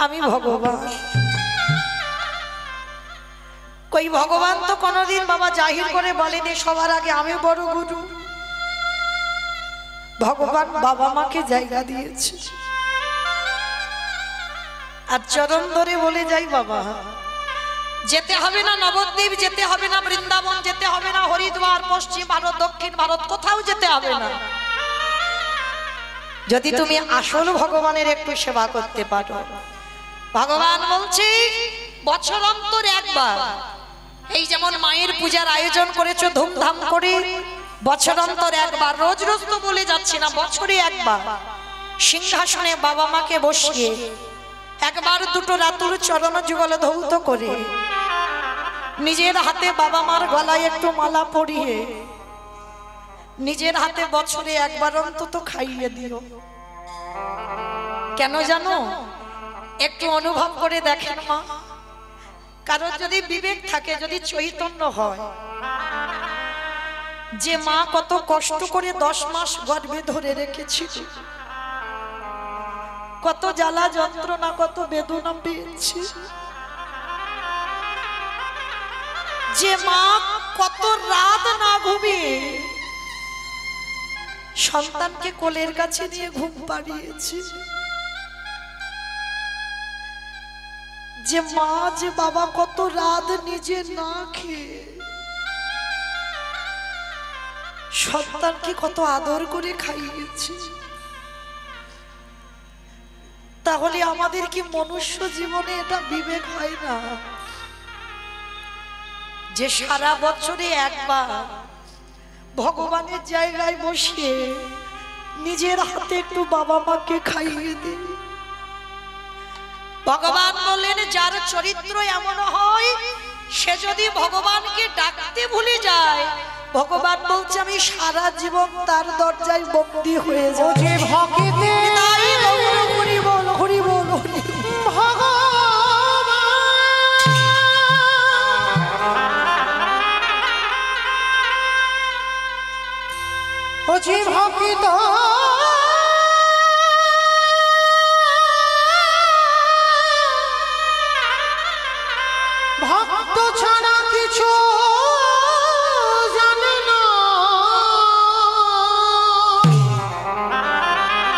A: আমি ভগবান। কই ভগবান তো কোনদিন বাবা জাহির করে বলেনি সবার আগে আমি বড় গুরু। ভগবান বাবা মাকে জায়গা দিয়েছে। আর চরণ ধরে বলে যাই বাবা, যেতে হবে না নবদ্বীপ, যেতে হবে না বৃন্দাবন, যেতে হবে না হরিদ্বার, পশ্চিম ভারত, দক্ষিণ ভারত, কোথাও যেতে হবে না। যদি তুমি আসল ভগবানের একটু সেবা করতে পারো। ভগবান বলছি বছর অন্তর একবার, এই যেমন মায়ের পূজার আয়োজন করেছো ধুমধাম করে, বছর অন্তর একবার, রোজ রোজ তো বলে যাচ্ছি না, বছরে একবার সিংহাসনে বাবা মাকে বসিয়ে একবার দুটো রাতুর চরণ যুগল ধৌত করে নিজের হাতে বাবা মার গলায় একটু মালা পরিয়ে নিজের হাতে বছরে একবার অন্তত খাইয়ে দিও। কেন জানো? একটু অনুভব করে দেখেন মা, কারণ যদি বিবেক থাকে, যদি চৈতন্য হয়, যে মা কত কষ্ট করে 10 মাস গর্ভে ধরে রেখেছিল, কত জ্বালা যন্ত্রণা, কত বেদনা পেয়েছি, যে মা কত রাত না ঘুমিয়ে সন্তানকে কোলের কাছে নিয়ে ঘুম পাড়িয়েছি, যে মা যে বাবা কত রাত নিজে না খেয়ে সন্তানকে কত আদর করে খাইয়েছি, তাহলে আমাদের কি মনুষ্য জীবনে এটা বিবেক হয় না যে সারা বছরে একবার ভগবানের জায়গায় বসিয়ে নিজের হাতে একটু বাবা মাকে খাইয়ে দিই? ভগবান বললেন যার চরিত্র এমন হয় সে যদি ভগবানকে ডাকতে ভুলে যায়, ভগবান বলছে আমি সারা জীবন তার দরজায় বন্দী হয়ে যাব।
C: যে ভক্তে
A: তাই হরি বল হরি বল হরি
C: ও যে ভক্ত ভক্ত ছাড়া কিছু জানে না,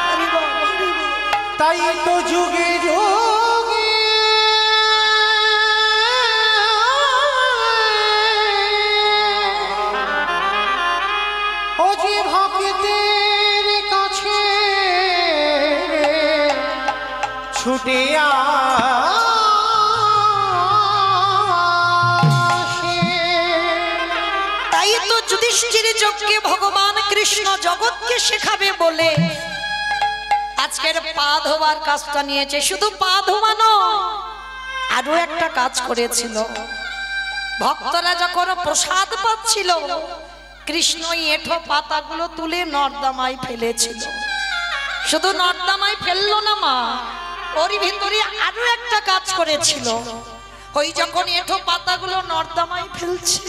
A: হরি বল হরি বল।
C: তাই তো যুগে যুগে ও যে ভক্তের কাছে ছুটে আসে।
A: তাই তো যুধিষ্ঠির যজ্ঞে ভগবান কৃষ্ণ জগৎকে শেখাবে বলে আজকের পা ধোবার কাজটা নিয়েছে। শুধু পা ধোয়া নয়, আরো একটা কাজ করেছিল। ভক্তরা যখন প্রসাদ পাচ্ছিল, কৃষ্ণ এঁঠো পাতাগুলো তুলে নর্দমায় ফেলেছিল। শুধু নর্দমায় ফেললো না মা, ওর ভিতরে আরো একটা কাজ করেছিল। ওই যখন এঁঠো পাতাগুলো নর্দমায় ফেলছে,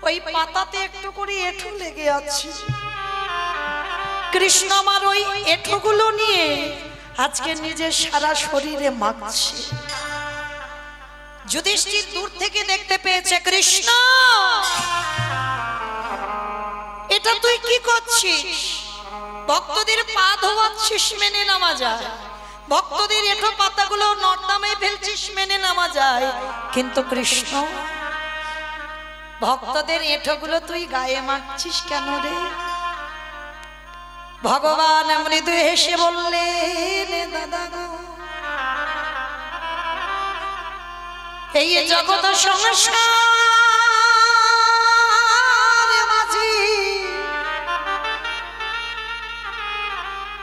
A: ওই পাতাতে একটু করে এঁঠো লেগে আছে। কৃষ্ণ আমার ওই এঁঠোগুলো নিয়ে আজকে নিজের সারা শরীরে মাখছে। যুধিষ্ঠির দূর থেকে দেখতে পেয়েছে, কৃষ্ণ এটা তুই কি করছিস? ভক্তদের পা ধোয়াচ্ছিস, মেনে নেওয়া যায়। ভক্তদের এঁঠো পাতাগুলো নর্দমায় ফেলছিস, মেনে নেওয়া যায়। কিন্তু কৃষ্ণ ভক্তদের এঁঠোগুলো তুই গায়ে মাখছিস কেন রে? ভগবান মৃদু হেসে বললেন, দাদা গো, এই জগৎ সংসার মাঝি,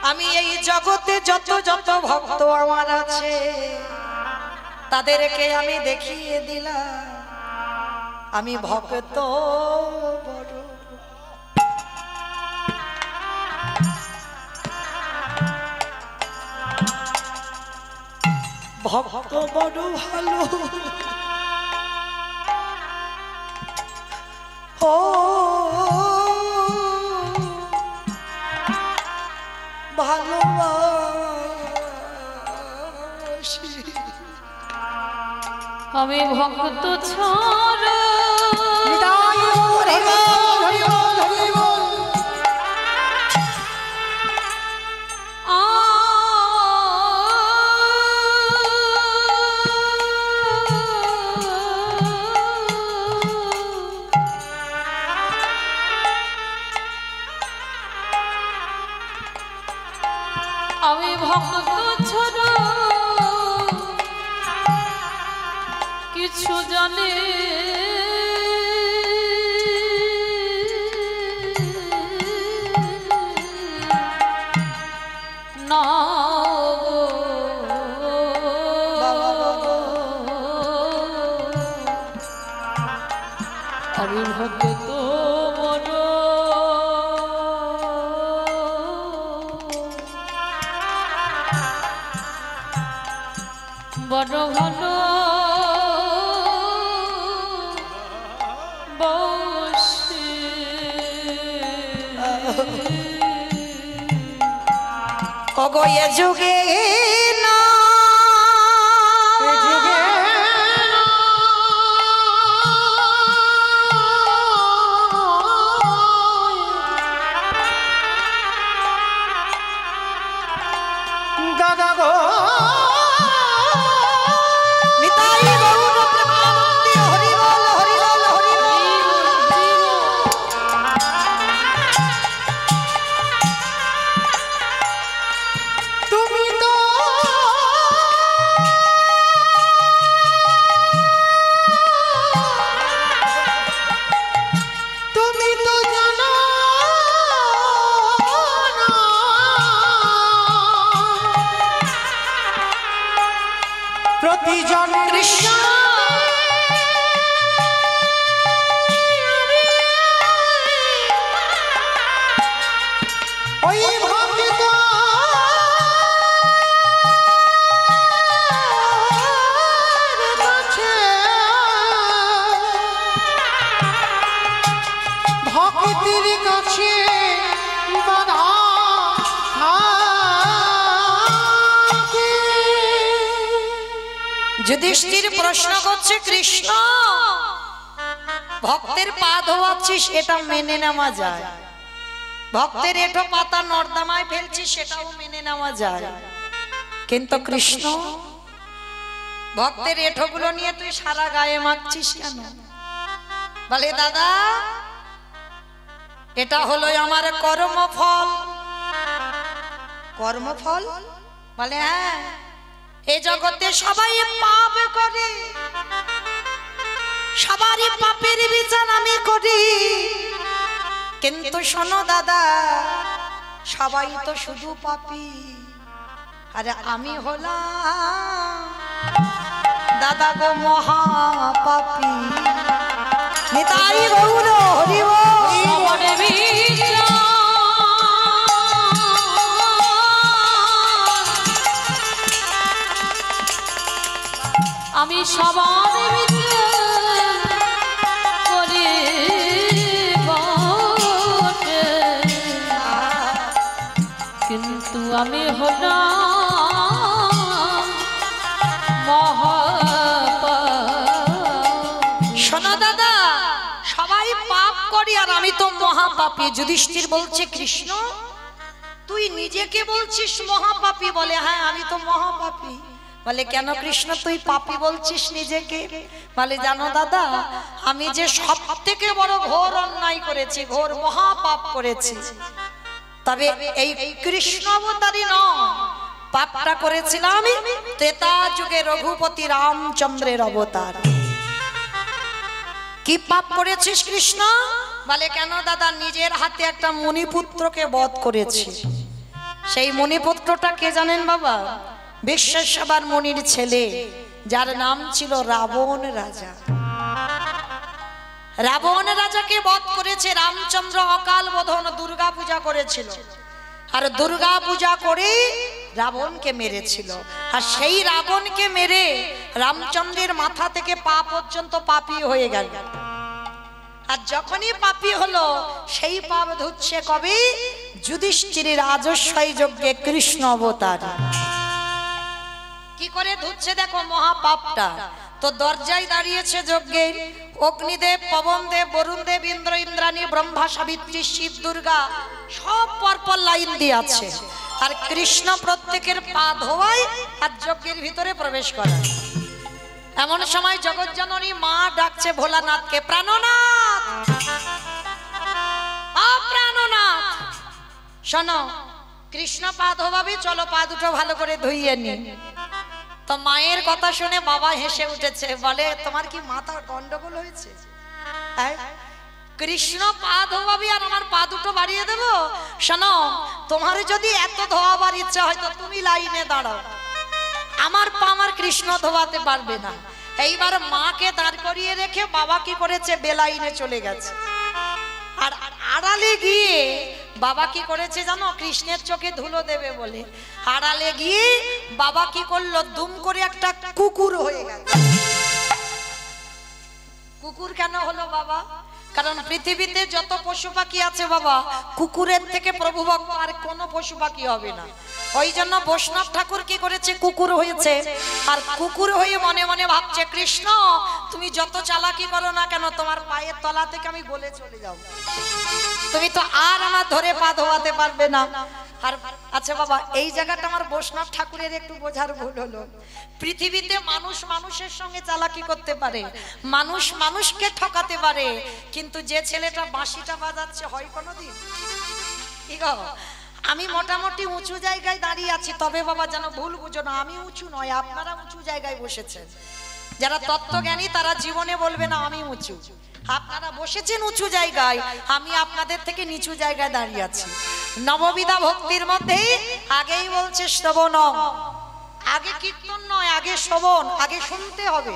A: আমি এই জগতে যত যত ভক্ত আমার আছে তাদেরকে আমি দেখিয়ে দিলাম আমি ভক্ত বড়। ভক্ত বড় ভালো, ও ভালোবাসি।
B: আমি ভক্ত ছাড়া আমি ভক্ত ছাড়া কিছু জানে না। আমি ভক্ত বড় বড় হলো বসে
A: ওগো এ যুগে না
C: এ যুগে দাদা গো
A: নিতাই গৌর প্রেমানন্দে হরি বল হরি বল হরি বল।
C: তুমি তো জানো না প্রতিজন
A: কৃষ্ণ
C: ওই ভক্ত ভক্তির কাছে বাধা থাকে।
A: যুধিষ্ঠির প্রশ্ন করছে কৃষ্ণ ভক্তের পা ধোয়াচ্ছিস এটা মেনে নেওয়া যায়, ভক্তের এঁঠো পাতা নর্দমায় ফেলছিস সেটাও মেনে নেওয়া যায়, কিন্তু কৃষ্ণ ভক্তের এঁঠোগুলো নিয়ে তুই সারা গায়ে মাখছিস কেন? বলে দাদা এটা হলো আমার কর্মফল। কর্মফল? বলে হ্যাঁ, এই জগতে সবাই পাপ করে, সবারই পাপের বিচার আমি করি, কিন্তু শোনো দাদা সবাই তো শুধু পাপী, আরে আমি হলাম দাদা গো মহাপাপী। নিতাই গৌর হরি বল।
B: সবার বিচার আমি সবার বিচার করি বটে, কিন্তু আমি হলাম মহাপাপী।
A: শোনো দাদা সবাই পাপ করি আর আমি তো মহাপাপী। যুধিষ্ঠির বলছে কৃষ্ণ তুই নিজেকে বলছিস মহাপাপী? বলে হ্যাঁ আমি তো মহাপাপী। বলে কেন কৃষ্ণ তুই পাপী বলছিস নিজেকে? বলে জানো দাদা আমি যে সব থেকে বড় ঘোর অন্যায় করেছি, ঘোর মহাপাপ করেছি, তবে এই কৃষ্ণ অবতারী নয়, পাপটা করেছিলাম আমি ত্রেতা যুগে রঘুপতি রামচন্দ্রের অবতার। কি পাপ করেছিস কৃষ্ণ? বলে কেন দাদা নিজের হাতে একটা মুনিপুত্রকে বধ করেছি। সেই মুনিপুত্রটা কে জানেন বাবা? বিশ্বেশ্বর মুনির ছেলে, যার নাম ছিল রাবণ রাজা। রাবণ রাজাকে বধ করেছে রামচন্দ্র। অকাল বোধন দুর্গা পূজা করেছিল, আর দুর্গা পূজা করে রাবণকে মেরেছিল। আর সেই রাবণকে মেরে রামচন্দ্রের মাথা থেকে পা পর্যন্ত পাপী হয়ে গেল। আর যখনই পাপী হলো সেই পাপ ধুচ্ছে কবি যুধিষ্ঠিরের রাজস্বই যজ্ঞে কৃষ্ণ অবতার। কি করে ধুচ্ছে দেখো মহাপাপটা। তো দরজায় দাঁড়িয়েছে যজ্ঞের অগ্নিদেব, পবনদেব, বরুণদেব, ইন্দ্র, ইন্দ্রাণী, ব্রহ্মা, সাবিত্রী, শিব, দুর্গা সব পরপর লাইন দিয়ে আছে। আর কৃষ্ণ প্রত্যেকের পা ধোয়ায় আর যজ্ঞের ভিতরে প্রবেশ করে। এমন সময় জগজ্জননী মা ডাকছে ভোলানাথকে, প্রাণনাথ, প্রাণনাথ শোনো কৃষ্ণ পা ধোবাবি, চলো পা দুটো ভালো করে ধুইয়ে নি। তো মায়ের কথা শুনে বাবা হেসে উঠেছে, বলে তোমার কি মাথা গন্ডগোল হয়েছে? কৃষ্ণ পা ধোয়াবি আর আমার পা দুটো বাড়িয়ে দেবো? শোনো তোমার যদি এত ধোয়াবার ইচ্ছা হয় তো তুমি লাইনে দাঁড়াও, আমার পা আমার কৃষ্ণ ধোয়াতে পারবে না। এইবার মাকে দাঁড় করিয়ে রেখে বাবা কি করেছে, বেলাইনে চলে গেছে। আর আড়ালে গিয়ে বাবা কি করেছে জানো, কৃষ্ণের চোখে ধুলো দেবে বলে আড়ালে গিয়ে বাবা কি করলো, দুম করে একটা কুকুর হয়ে গেল। কুকুর কেন হলো বাবা? কারণ পৃথিবীতে যত পশু পাখি আছে বাবা, কুকুরের থেকে প্রভু ভক্ত আর কোনো পশু পাখি হবে না। ওই জন্য বৈষ্ণব ঠাকুর কি করেছে, কুকুর হয়েছে। আর কুকুর হয়ে মনে মনে ভাবছে, কৃষ্ণ তুমি যত চালাকি করো না কেন, তোমার পায়ের তলা থেকে আমি গলে চলে যাব, তুমি তো আর আমার ধরে পা ধোয়াতে পারবে না। আর আচ্ছা বাবা, এই জায়গাটা আমার বৈষ্ণব ঠাকুরের একটু বোঝার ভুল হলো। পৃথিবীতে মানুষ মানুষের সঙ্গে চালাকি করতে পারে, মানুষ মানুষকে ঠকাতে পারে, কিন্তু যে ছেলেটা বাঁশিটা বাজাচ্ছে হয় কোনোদিন? কি গো, আমি মোটামুটি উঁচু জায়গায় দাঁড়িয়ে আছি, তবে বাবা যেন ভুল বুঝো না, আমি উঁচু নয়, আপনারা উঁচু জায়গায় বসেছেন। যারা তত্ত্বজ্ঞানী তারা জীবনে বলবে না আমি উঁচু, আপনারা বসেছেন উঁচু জায়গায়, আমি আপনাদের থেকে নিচু জায়গায় দাঁড়িয়ে আছি। নববিধা ভক্তির মধ্যে আগেই বলছে শ্রবণ, আগে কীর্তন নয়, আগে শ্রবণ, আগে শুনতে হবে।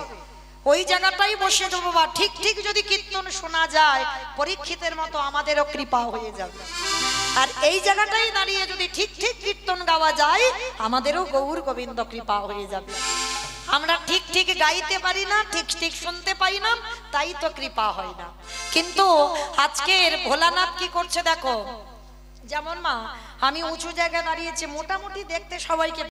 A: ওই জায়গাটাই বসে দেবো বা ঠিক ঠিক যদি কীর্তন শোনা যায়, পরীক্ষিতের মতো আমাদেরও কৃপা হয়ে যাবে। আর এই জায়গাটাই দাঁড়িয়ে যদি ঠিক ঠিক কীর্তন গাওয়া যায়, আমাদেরও গৌর গোবিন্দ কৃপা হয়ে যাবে। আমরা ঠিক ঠিক গাইতে পারি না, ঠিক ঠিক শুনতে পাই না, তাই তো কৃপা হয় না। কিন্তু আজকের ভোলানাথ কি করছে দেখো, যেমন মা আমি উঁচু জায়গায় দাঁড়িয়েছি, মোটামুটি দেখতে সবাইকে